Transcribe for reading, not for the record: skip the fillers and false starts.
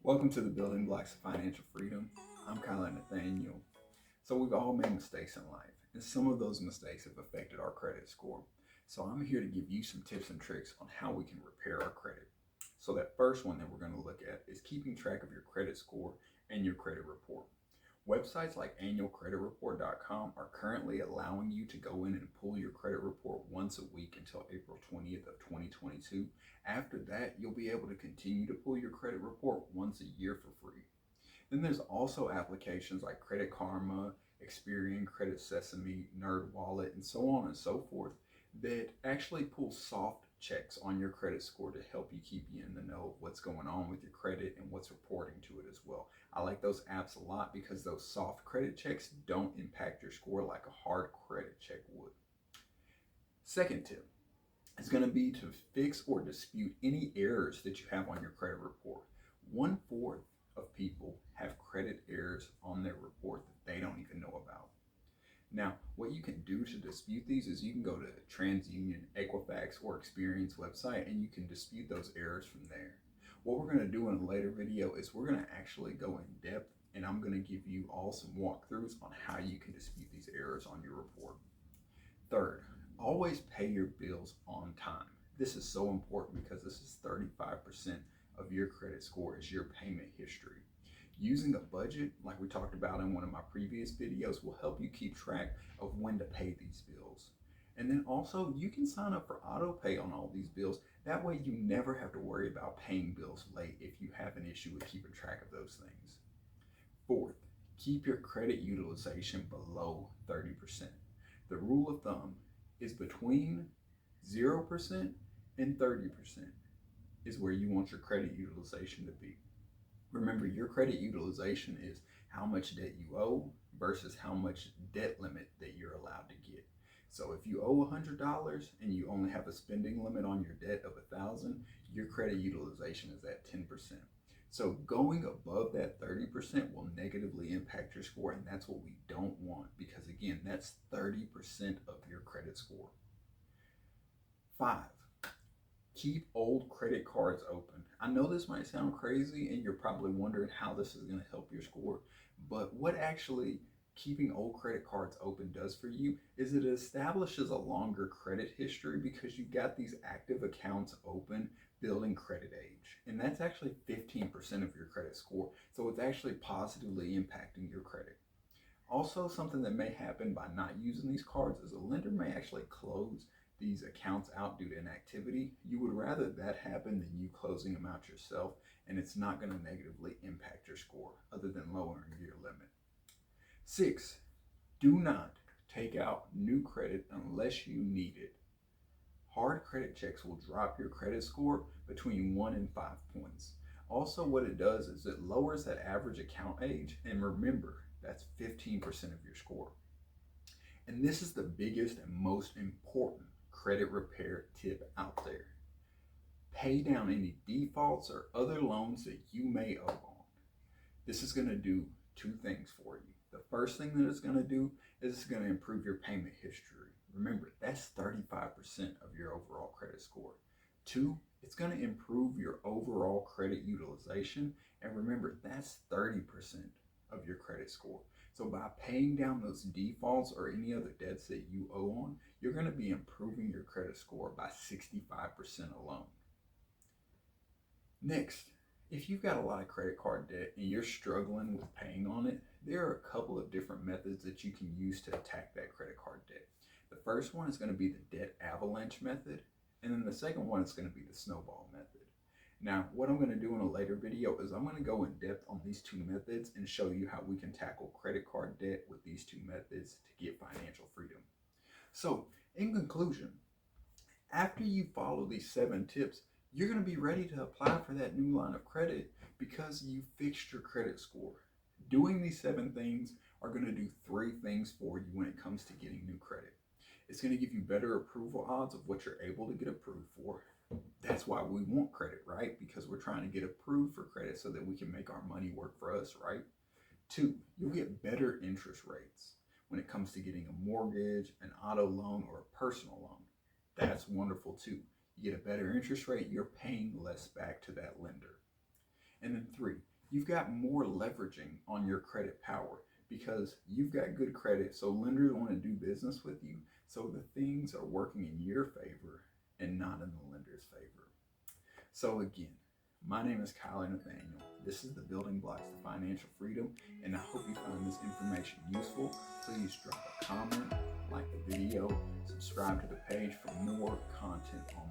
Welcome to the Building Blocks of Financial Freedom. I'm Kyla Nathaniel. So we've all made mistakes in life, and some of those mistakes have affected our credit score. So I'm here to give you some tips and tricks on how we can repair our credit. So that first one that we're going to look at is keeping track of your credit score and your credit report. Websites like annualcreditreport.com are currently allowing you to go in and pull your credit report once a week until April 20th of 2022. After that, you'll be able to continue to pull your credit report once a year for free. Then there's also applications like Credit Karma, Experian, Credit Sesame, NerdWallet, and so on and so forth that actually pull soft checks on your credit score to help you keep you in the know of what's going on with your credit and what's reporting to it as well. I like those apps a lot because those soft credit checks don't impact your score like a hard credit check would. Second tip is going to be to fix or dispute any errors that you have on your credit report. 1/4 of people have credit errors on their report that they don't even know about. Now, what you can do to dispute these is you can go to TransUnion, Equifax, or Experian's website and you can dispute those errors from there. What we're going to do in a later video is we're going to actually go in depth and I'm going to give you all some walkthroughs on how you can dispute these errors on your report. Third, always pay your bills on time. This is so important because this is 35% of your credit score is your payment history. Using a budget, like we talked about in one of my previous videos, will help you keep track of when to pay these bills. And then also, you can sign up for auto pay on all these bills. That way you never have to worry about paying bills late if you have an issue with keeping track of those things. Fourth, keep your credit utilization below 30%. The rule of thumb is between 0% and 30% is where you want your credit utilization to be. Remember, your credit utilization is how much debt you owe versus how much debt limit that you're allowed to get. So if you owe $100 and you only have a spending limit on your debt of $1,000, your credit utilization is at 10%. So going above that 30% will negatively impact your score, and that's what we don't want because, again, that's 30% of your credit score. 5, keep old credit cards open. I know this might sound crazy and you're probably wondering how this is going to help your score, but what actually keeping old credit cards open does for you is it establishes a longer credit history because you've got these active accounts open building credit age. And that's actually 15% of your credit score. So it's actually positively impacting your credit. Also, something that may happen by not using these cards is a lender may actually close these accounts out due to inactivity. You would rather that happen than you closing them out yourself, and it's not going to negatively impact your score other than lowering your limit. 6, do not take out new credit unless you need it. Hard credit checks will drop your credit score between 1 and 5 points. Also, what it does is it lowers that average account age, and remember, that's 15% of your score. And this is the biggest and most important credit repair tip out there. Pay down any defaults or other loans that you may owe on. This is going to do 2 things for you. The first thing that it's going to do is it's going to improve your payment history. Remember, that's 35% of your overall credit score. 2, it's going to improve your overall credit utilization. And remember, that's 30% of your credit score. So by paying down those defaults or any other debts that you owe on, you're going to be improving your credit score by 65% alone. Next, if you've got a lot of credit card debt and you're struggling with paying on it, there are a couple of different methods that you can use to attack that credit card debt. The first one is going to be the debt avalanche method, and then the second one is going to be the snowball method. Now, what I'm going to do in a later video is I'm going to go in depth on these 2 methods and show you how we can tackle credit card debt with these 2 methods to get financial freedom. So, in conclusion, after you follow these 7 tips, you're going to be ready to apply for that new line of credit because you fixed your credit score. Doing these 7 things are going to do 3 things for you when it comes to getting new credit. It's going to give you better approval odds of what you're able to get approved for. That's why we want credit, right? Because we're trying to get approved for credit so that we can make our money work for us, right? 2, you'll get better interest rates when it comes to getting a mortgage, an auto loan, or a personal loan. That's wonderful too. You get a better interest rate, you're paying less back to that lender. And then 3, you've got more leveraging on your credit power because you've got good credit. So lenders want to do business with you. So the things are working in your favor and not in the lender's favor. So again, my name is Kyle Nathaniel. This is the Building Blocks to Financial Freedom, and I hope you find this information useful. Please drop a comment, like the video, subscribe to the page for more content on